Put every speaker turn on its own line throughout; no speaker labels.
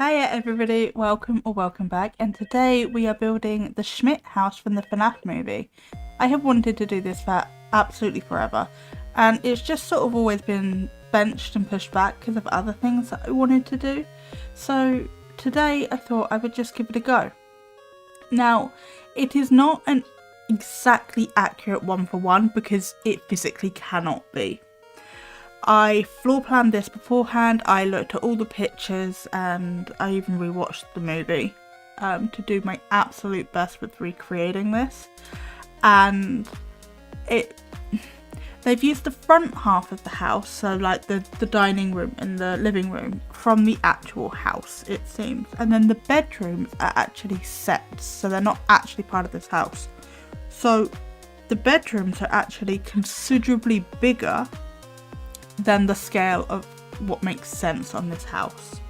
Hiya everybody, welcome or welcome back, and today we are building the Schmidt house from the FNAF movie. I have wanted to do this for absolutely forever, and it's just sort of always been benched and pushed back because of other things that I wanted to do. So today I thought I would just give it a go. Now, it is not an exactly accurate one-for-one because it physically cannot be. I floor planned this beforehand, I looked at all the pictures and I even rewatched the movie to do my absolute best with recreating this. And they've used the front half of the house, so like the dining room and the living room, from the actual house, it seems. And then the bedrooms are actually sets, so they're not actually part of this house. So the bedrooms are actually considerably bigger than the scale of what makes sense on this house.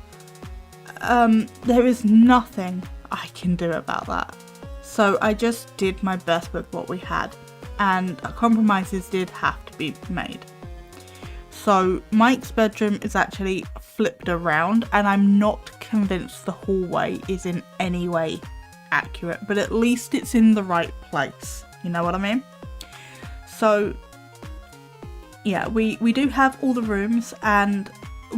There is nothing I can do about that. So I just did my best with what we had, and compromises did have to be made. So Mike's bedroom is actually flipped around, and I'm not convinced the hallway is in any way accurate, but at least it's in the right place. You know what I mean? So yeah, we do have all the rooms, and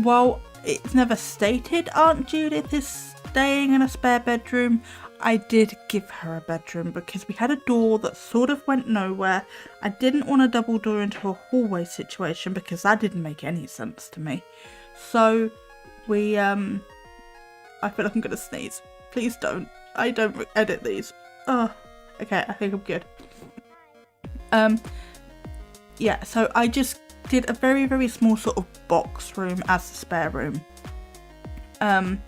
while it's never stated Aunt Judith is staying in a spare bedroom, I did give her a bedroom because we had a door that sort of went nowhere. I didn't want a double door into a hallway situation because that didn't make any sense to me. So we, I feel like I'm gonna sneeze. Please don't. I don't edit these. Oh, okay, I think I'm good. Yeah, so I just did a very, very small sort of box room as a spare room. And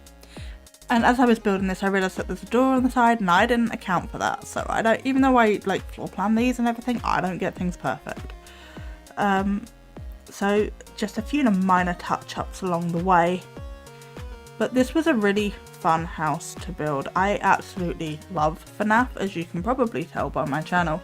as I was building this, I realised that there's a door on the side and I didn't account for that. So I don't, even though I like floor plan these and everything, I don't get things perfect. So just a few minor touch-ups along the way. But this was a really fun house to build. I absolutely love FNAF, as you can probably tell by my channel.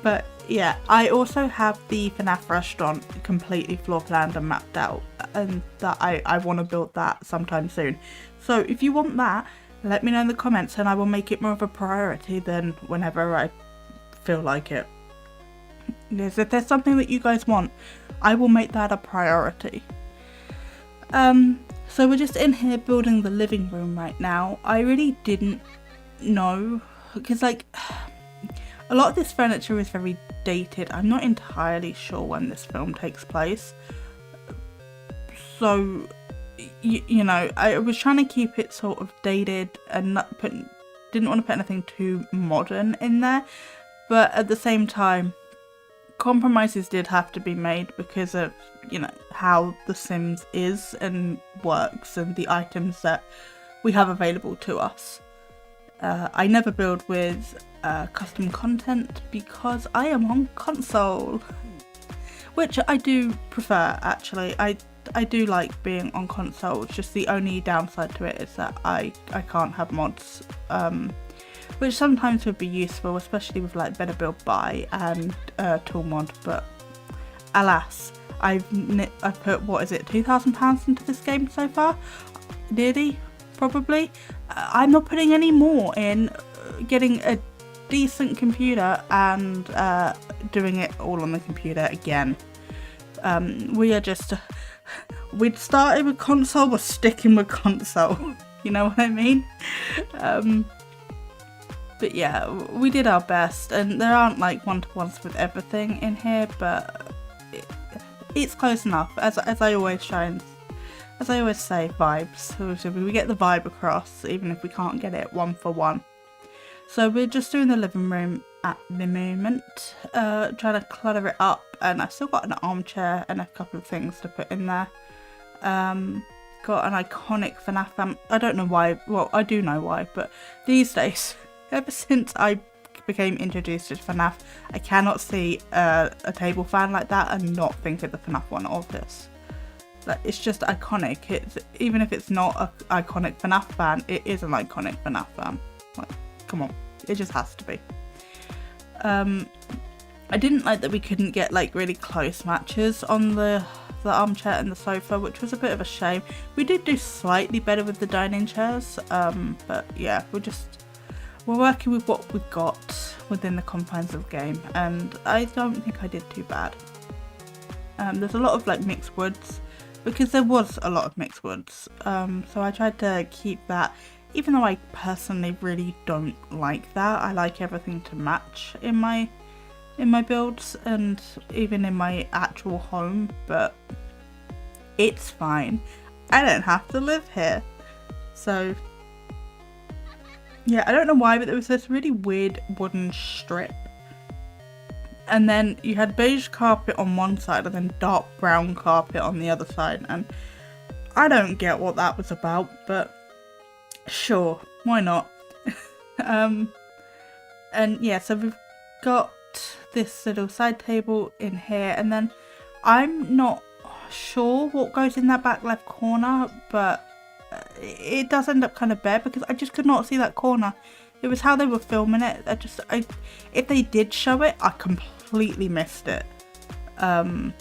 But yeah, I also have the FNAF restaurant completely floor planned and mapped out, and that I want to build that sometime soon. So if you want that, let me know in the comments and I will make it more of a priority than whenever I feel like it. Because if there's something that you guys want, I will make that a priority. So we're just in here building the living room right now. I really didn't know, because like a lot of this furniture is very dated. I'm not entirely sure when this film takes place. So, you know, I was trying to keep it sort of dated and didn't want to put anything too modern in there. But at the same time, compromises did have to be made because of, you know, how The Sims is and works and the items that we have available to us. I never build with custom content because I am on console, which I do prefer actually. I do like being on console. It's just the only downside to it is that I can't have mods, which sometimes would be useful, especially with like Better Build Buy and Tool Mod. But alas, I've put, what is it, £2,000 into this game so far, nearly. Probably. I'm not putting any more in getting a decent computer and doing it all on the computer again. We are just, we'd started with console, we're sticking with console. You know what I mean? But yeah, we did our best, and there aren't like one-to-ones with everything in here, but it's close enough, as I always try and say, vibes. So we get the vibe across, even if we can't get it one for one. So we're just doing the living room at the moment, trying to clutter it up, and I've still got an armchair and a couple of things to put in there. Got an iconic FNAF I don't know why, well I do know why, but these days, ever since I became introduced to FNAF, I cannot see a table fan like that and not think of the FNAF one of this. Like, it's just iconic. It's, even if it's not an iconic FNAF fan, it is an iconic FNAF fan. Like, come on, it just has to be. I didn't like that we couldn't get like really close matches on the the armchair and the sofa, which was a bit of a shame. We did do slightly better with the dining chairs, but yeah, we're working with what we've got within the confines of the game, and I don't think I did too bad. There's a lot of like mixed woods, because there was a lot of mixed woods, so I tried to keep that, even though I personally really don't like that. I like everything to match in my builds and even in my actual home, but it's fine. I don't have to live here. So yeah, I don't know why, but there was this really weird wooden strip, and then you had beige carpet on one side and then dark brown carpet on the other side, and I don't get what that was about, but sure, why not? And yeah, so we've got this little side table in here, and then I'm not sure what goes in that back left corner, but it does end up kind of bare because I just could not see that corner. It was how they were filming it. If they did show it, I completely missed it. But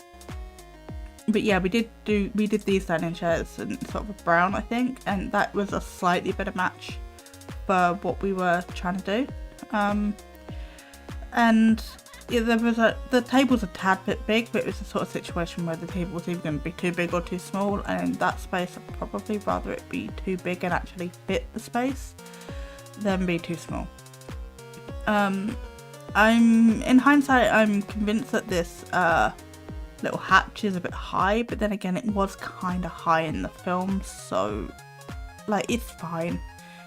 yeah, we did these dining chairs in sort of a brown, I think, and that was a slightly better match for what we were trying to do. And yeah, the table's a tad bit big, but it was the sort of situation where the table was either going to be too big or too small, and in that space I'd probably rather it be too big and actually fit the space than be too small. In hindsight, I'm convinced that this little hatch is a bit high, but then again, it was kind of high in the film, so like it's fine.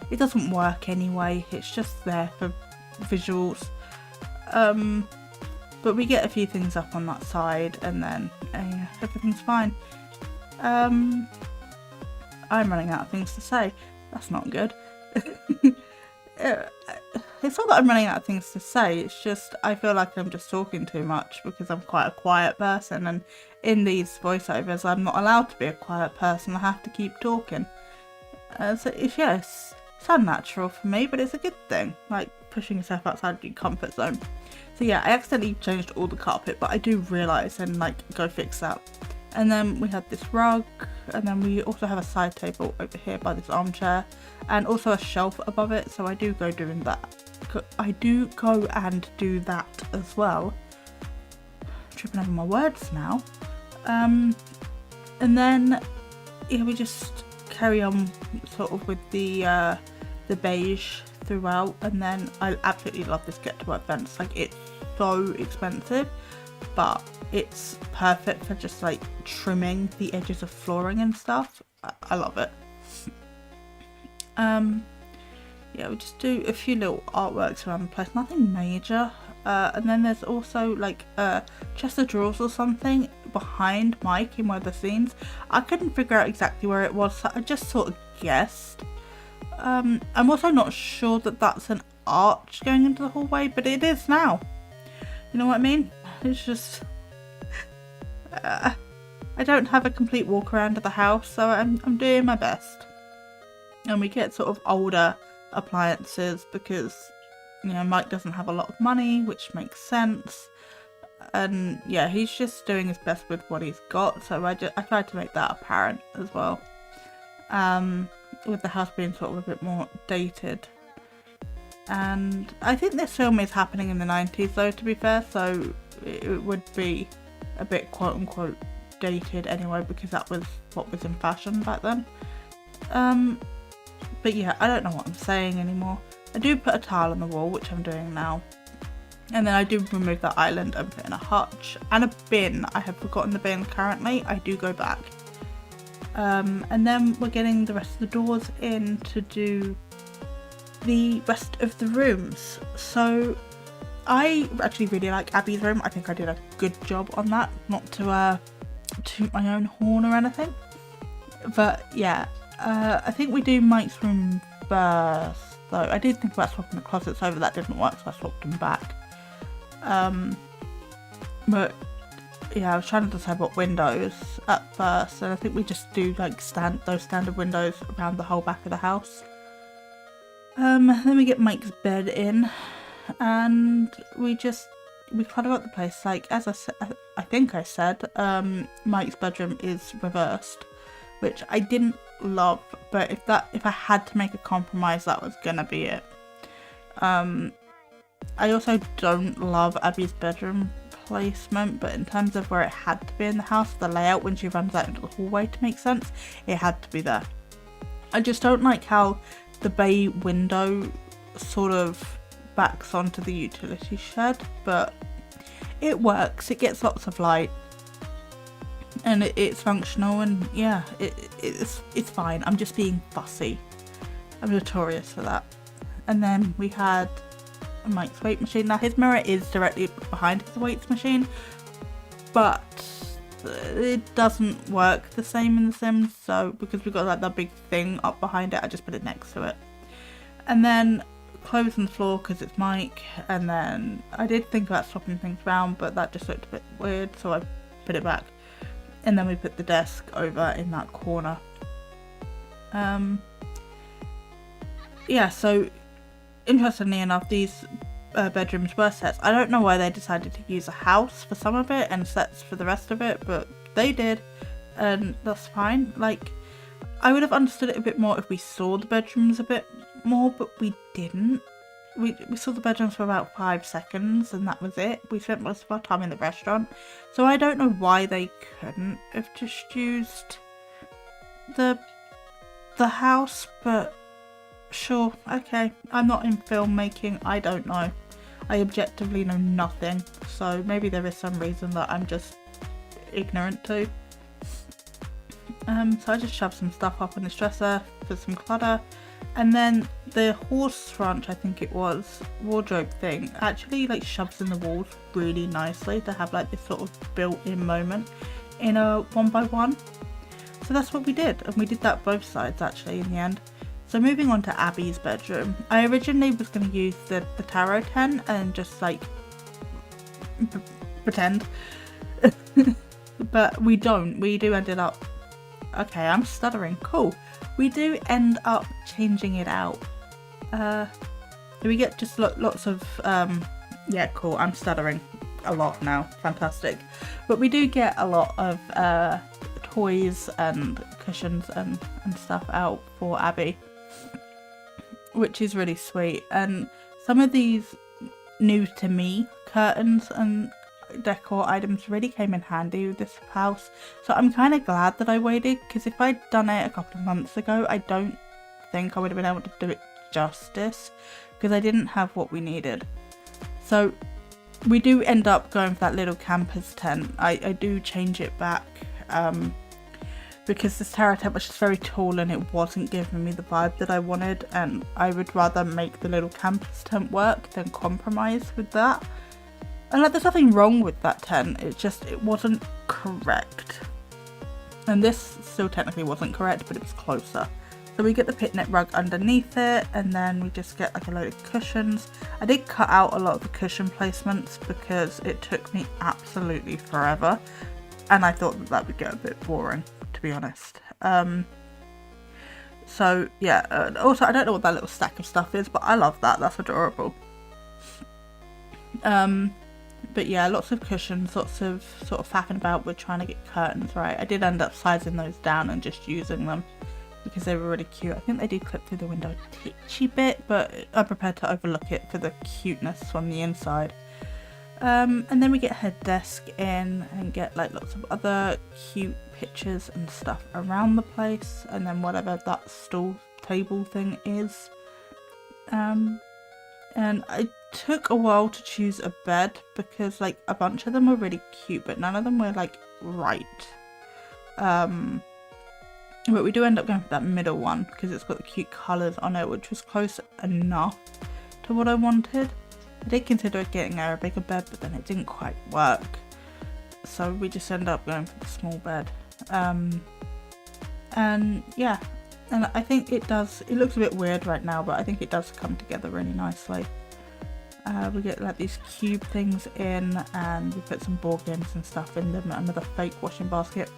It doesn't work anyway, it's just there for visuals. But we get a few things up on that side, and then everything's fine. I'm running out of things to say. That's not good. It's not that I'm running out of things to say, it's just I feel like I'm just talking too much because I'm quite a quiet person, and in these voiceovers I'm not allowed to be a quiet person, I have to keep talking. So it's unnatural for me, but it's a good thing, like pushing yourself outside of your comfort zone. So yeah, I accidentally changed all the carpet, but I do realise and like go fix that. And then we have this rug, and then we also have a side table over here by this armchair, and also a shelf above it, so I do go and do that as well. Tripping over my words now. And then yeah, we just carry on sort of with the beige throughout, and then I absolutely love this get to work fence. Like, it's so expensive, but it's perfect for just like trimming the edges of flooring and stuff. I love it. Yeah, we just do a few little artworks around the place, nothing major. And then there's also like a chest of drawers or something behind Mike in one of the scenes. I couldn't figure out exactly where it was, so I just sort of guessed. I'm also not sure that that's an arch going into the hallway, but it is now. You know what I mean? It's just I don't have a complete walk around of the house, so I'm doing my best. And we get sort of older appliances because, you know, Mike doesn't have a lot of money, which makes sense. And yeah, he's just doing his best with what he's got, so I tried to make that apparent as well. With the house being sort of a bit more dated. And I think this film is happening in the 90s though, to be fair, so it would be a bit quote-unquote dated anyway, because that was what was in fashion back then. But yeah, I don't know what I'm saying anymore. I do put a tile on the wall, which I'm doing now. And then I do remove that island and put in a hutch and a bin. I have forgotten the bin currently. I do go back. And then we're getting the rest of the doors in to do the rest of the rooms. So I actually really like Abby's room. I think I did a good job on that. Not to toot my own horn or anything. But yeah, I think we do Mike's room first. Though I did think about swapping the closets over, that didn't work, so I swapped them back. But yeah, I was trying to decide what windows at first, and I think we just do like those standard windows around the whole back of the house. Then we get Mike's bed in, and we just we clutter up the place. Like, as I said, I think I said, Mike's bedroom is reversed, which I didn't love, but if I had to make a compromise, that was gonna be it. I also don't love Abby's bedroom placement, but in terms of where it had to be in the house, the layout when she runs out into the hallway to make sense, it had to be there. I just don't like how the bay window sort of backs onto the utility shed, but it works. It gets lots of light and it's functional, and yeah, it's fine. I'm just being fussy. I'm notorious for that. And then we had Mike's weight machine. Now his mirror is directly behind his weights machine, but it doesn't work the same in The Sims, so because we've got like that big thing up behind it, I just put it next to it. And then clothes on the floor because it's Mike, and then I did think about swapping things around, but that just looked a bit weird, so I put it back. And then we put the desk over in that corner. Yeah, so interestingly enough, these bedrooms were sets. I don't know why they decided to use a house for some of it and sets for the rest of it, but they did, and that's fine. Like, I would have understood it a bit more if we saw the bedrooms a bit more, but we didn't. We saw the bedrooms for about 5 seconds and that was it. We spent most of our time in the restaurant, so I don't know why they couldn't have just used the house, but sure, okay. I'm not in filmmaking, I don't know. I objectively know nothing, so maybe there is some reason that I'm just ignorant to. So I just shoved some stuff up on this dresser for some clutter, and then the horse ranch, I think it was, wardrobe thing actually like shoves in the walls really nicely to have like this sort of built-in moment in a 1x1. So that's what we did, and we did that both sides actually in the end. So moving on to Abby's bedroom, I originally was going to use the tarot tent and just like pretend, but we don't. We do ended up, okay, I'm stuttering, cool. We do end up changing it out. We get just lots of, yeah, cool, I'm stuttering a lot now, fantastic. But we do get a lot of toys and cushions and stuff out for Abby, which is really sweet. And some of these new to me curtains and decor items really came in handy with this house, so I'm kind of glad that I waited, because if I'd done it a couple of months ago, I don't think I would have been able to do it justice, because I didn't have what we needed. So we do end up going for that little camper's tent. I do change it back because this tarot tent was just very tall and it wasn't giving me the vibe that I wanted, and I would rather make the little camper's tent work than compromise with that. And like, there's nothing wrong with that tent, it wasn't correct. And this still technically wasn't correct, but it was closer. So we get the picnic rug underneath it, and then we just get like a load of cushions. I did cut out a lot of the cushion placements because it took me absolutely forever, and I thought that would get a bit boring, to be honest. So yeah, also I don't know what that little stack of stuff is, but I love that, that's adorable. But yeah, lots of cushions, lots of sort of faffing about with trying to get curtains right. I did end up sizing those down and just using them because they were really cute. I think they do clip through the window a teensy bit, but I'm prepared to overlook it for the cuteness from the inside. And then we get her desk in and get like lots of other cute pictures and stuff around the place, and then whatever that stool table thing is. And I took a while to choose a bed because like a bunch of them were really cute, but none of them were like right. But we do end up going for that middle one because it's got the cute colours on it, which was close enough to what I wanted. I did consider getting her a bigger bed, but then it didn't quite work, so we just ended up going for the small bed. And yeah, and I think it looks a bit weird right now, but I think it does come together really nicely. We get like these cube things in, and we put some board games and stuff in them, and another fake washing basket.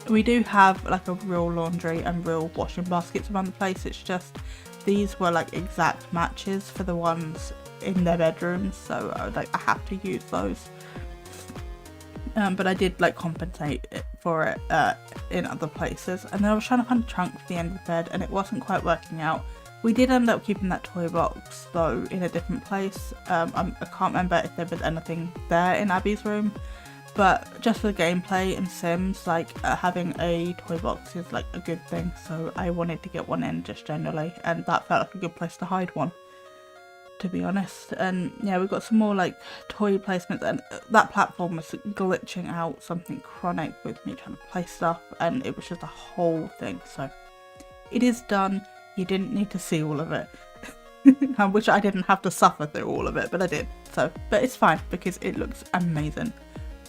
We do have like a real laundry and real washing baskets around the place. It's just these were like exact matches for the ones in their bedrooms, so I have to use those. But I did like compensate for it in other places. And then I was trying to find a trunk for the end of the bed, and it wasn't quite working out. We did end up keeping that toy box though in a different place. I can't remember if there was anything there in Abby's room, but just for gameplay and Sims, like having a toy box is like a good thing, so I wanted to get one in just generally, and that felt like a good place to hide one, to be honest. And yeah, we've got some more like toy placements, and that platform was glitching out something chronic with me trying to place stuff, and it was just a whole thing. So it is done. You didn't need to see all of it. I wish I didn't have to suffer through all of it, but I did. So, but it's fine because it looks amazing.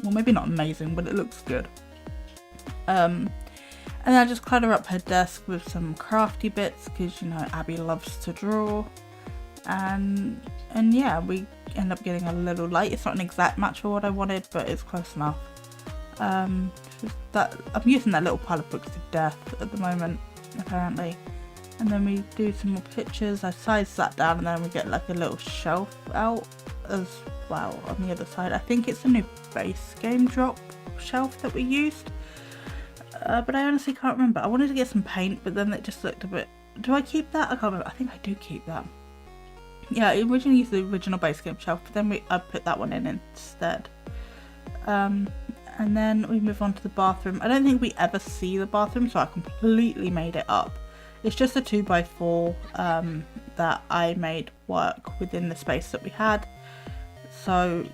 Well, maybe not amazing, but it looks good. And I just clutter up her desk with some crafty bits because, you know, Abby loves to draw. And yeah, we end up getting a little light. It's not an exact match for what I wanted, but it's close enough. I'm using that little pile of books to death at the moment, apparently. And then we do some more pictures. I sized that down, and then we get like a little shelf out as well on the other side. I think it's a new base game drop shelf that we used, but I honestly can't remember. I wanted to get some paint, but then it just looked a bit... Do I keep that? I can't remember. I think I do keep that. Yeah, I originally used the original base game shelf, but then I put that one in instead. And then we move on to the bathroom. I don't think we ever see the bathroom, so I completely made it up. It's just a 2x4 that I made work within the space that we had. So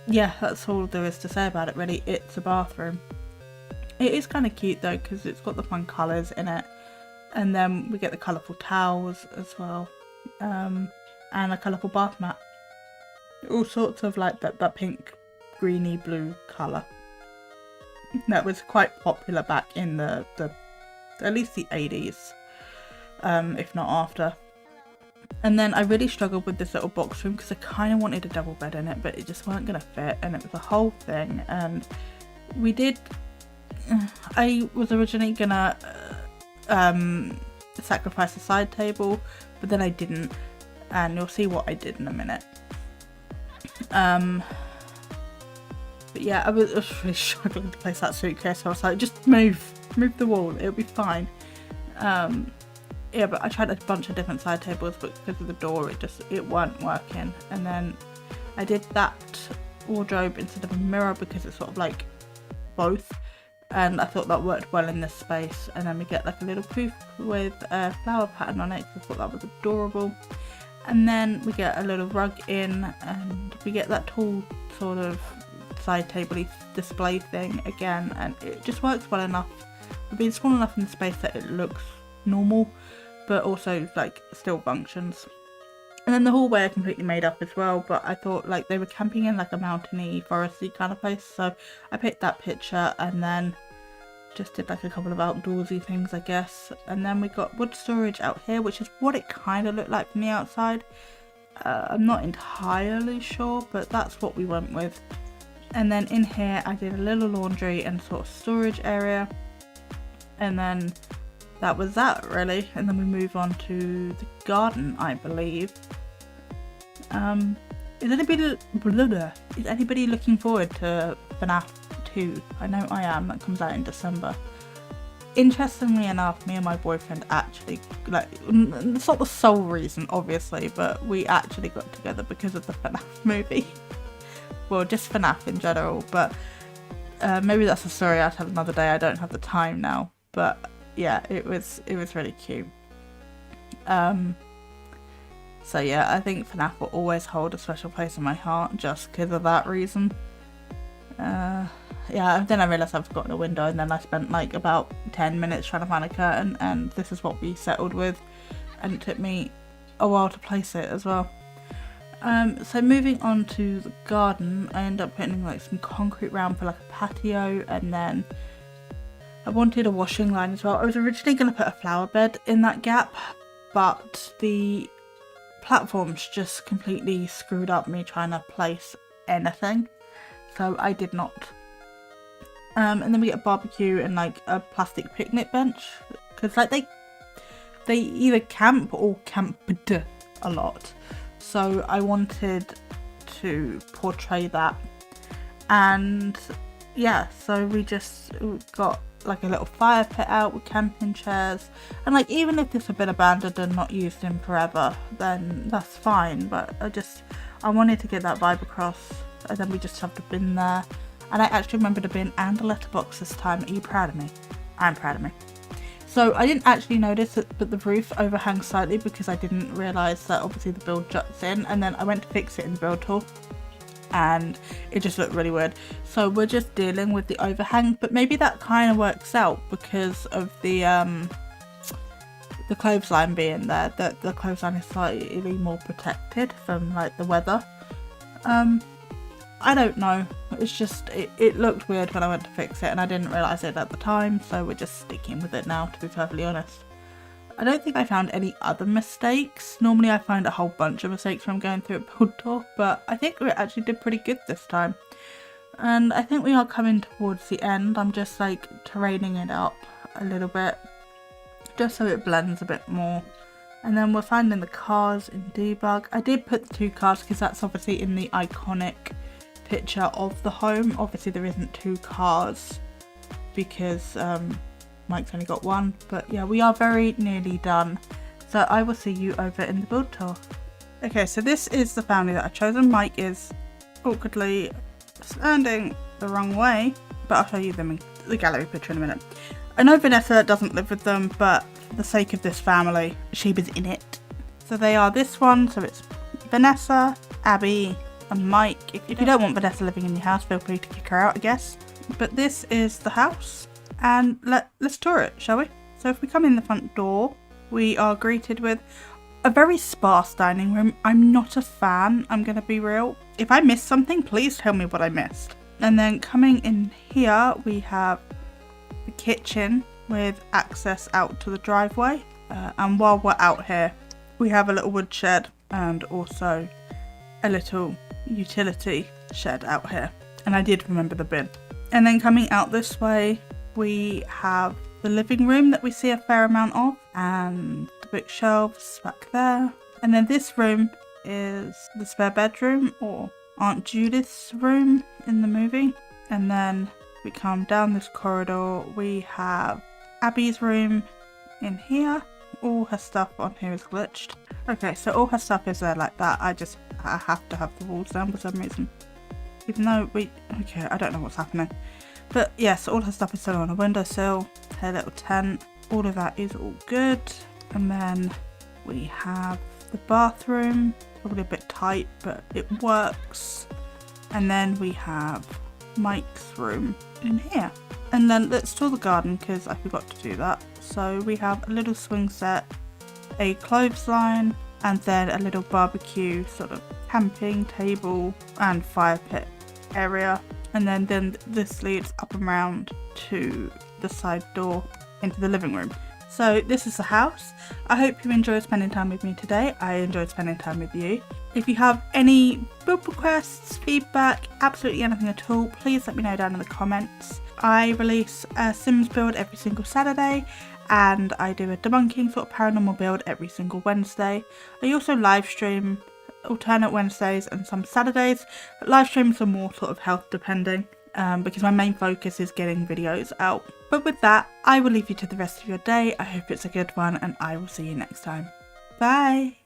yeah, that's all there is to say about it really. It's a bathroom. It is kind of cute though because it's got the fun colours in it. And then we get the colourful towels as well. And a colourful bath mat. All sorts of like that pink, greeny, blue colour. That was quite popular back in the at least the 80s. If not after. And then I really struggled with this little box room because I kind of wanted a double bed in it, but it just weren't going to fit, and it was a whole thing. And we did... I was originally going to sacrifice a side table, but then I didn't, and you'll see what I did in a minute. But yeah, I was really struggling to place that suitcase, so I was like, just move the wall, it'll be fine. Yeah, but I tried a bunch of different side tables, but because of the door, it weren't working. And then I did that wardrobe instead of a mirror because it's sort of like both, and I thought that worked well in this space. And then we get like a little poof with a flower pattern on it because I thought that was adorable. And then we get a little rug in, and we get that tall sort of side table-y display thing again, and it just works well enough. We've been small enough in the space that it looks normal, but also like still functions. And then the hallway I completely made up as well, but I thought like they were camping in like a mountainy, foresty kind of place, so I picked that picture and then just did like a couple of outdoorsy things, I guess. And then we got wood storage out here, which is what it kind of looked like from the outside. I'm not entirely sure, but that's what we went with. And then in here I did a little laundry and sort of storage area, and then that was that really. And then we move on to the garden, I believe. Is anybody looking forward to FNAF 2? I know I am. That comes out in December. Interestingly enough, me and my boyfriend actually, like, it's not the sole reason obviously, but we actually got together because of the FNAF movie. Well, just FNAF in general, but maybe that's a story I'll tell another day. I don't have the time now, but yeah, it was really cute. So yeah, I think FNAF will always hold a special place in my heart just because of that reason. Yeah, then I realised I've forgotten a window, and then I spent like about 10 minutes trying to find a curtain, and this is what we settled with, and it took me a while to place it as well. So moving on to the garden, I ended up putting like some concrete round for like a patio, and then I wanted a washing line as well. I was originally going to put a flower bed in that gap, but the platforms just completely screwed up me trying to place anything, so I did not. And then we get a barbecue and like a plastic picnic bench, because like they either camp or camped a lot. So I wanted to portray that. And yeah, so we just got like a little fire pit out with camping chairs, and like even if this had been abandoned and not used in forever, then that's fine, but I wanted to get that vibe across. And then we just shoved a bin there, and I actually remembered a bin and a letterbox this time. Are you proud of me? I'm proud of me. So I didn't actually notice that, but the roof overhangs slightly because I didn't realise that obviously the build juts in, and then I went to fix it in the build tool and it just looked really weird. So we're just dealing with the overhang, but maybe that kind of works out because of the clothesline being there. The clothesline is slightly more protected from like the weather. I don't know, it's just it looked weird when I went to fix it and I didn't realise it at the time, so we're just sticking with it now, to be perfectly honest. I don't think I found any other mistakes. Normally I find a whole bunch of mistakes when I'm going through a build tour, but I think we actually did pretty good this time. And I think we are coming towards the end. I'm just like terraining it up a little bit, just so it blends a bit more. And then we're finding the cars in debug. I did put the 2 cars because that's obviously in the iconic picture of the home. Obviously there isn't 2 cars because Mike's only got 1, but yeah, we are very nearly done, so I will see you over in the build tour. Okay, so this is the family that I've chosen. Mike is awkwardly standing the wrong way, but I'll show you them in the gallery picture in a minute. I know Vanessa doesn't live with them, but for the sake of this family, she was in it. So they are this one, so it's Vanessa, Abby and Mike. If you don't want Vanessa living in your house, feel free to kick her out, I guess. But this is the house. And let's tour it, shall we? So if we come in the front door, we are greeted with a very sparse dining room. I'm not a fan, I'm gonna be real. If I missed something, please tell me what I missed. And then coming in here, we have the kitchen with access out to the driveway. And while we're out here, we have a little wood shed and also a little utility shed out here. And I did remember the bin. And then coming out this way, we have the living room that we see a fair amount of, and the bookshelves back there. And then this room is the spare bedroom, or Aunt Judith's room in the movie. And then we come down this corridor, we have Abby's room in here. All her stuff on here is glitched. Okay, so all her stuff is there like that. I have to have the walls down for some reason. Even though okay, I don't know what's happening. But yes, all her stuff is still on a windowsill, her little tent, all of that is all good. And then we have the bathroom, probably a bit tight, but it works. And then we have Mike's room in here. And then let's tour the garden because I forgot to do that. So we have a little swing set, a clothesline, and then a little barbecue sort of camping table and fire pit area. And then this leads up and round to the side door into the living room. So this is the house. I hope you enjoyed spending time with me today. I enjoyed spending time with you. If you have any build requests, feedback, absolutely anything at all, please let me know down in the comments. I release a Sims build every single Saturday, and I do a debunking sort of paranormal build every single Wednesday. I also live stream alternate Wednesdays and some Saturdays, but live streams are more sort of health depending because my main focus is getting videos out. But with that, I will leave you to the rest of your day. I hope it's a good one, and I will see you next time. Bye!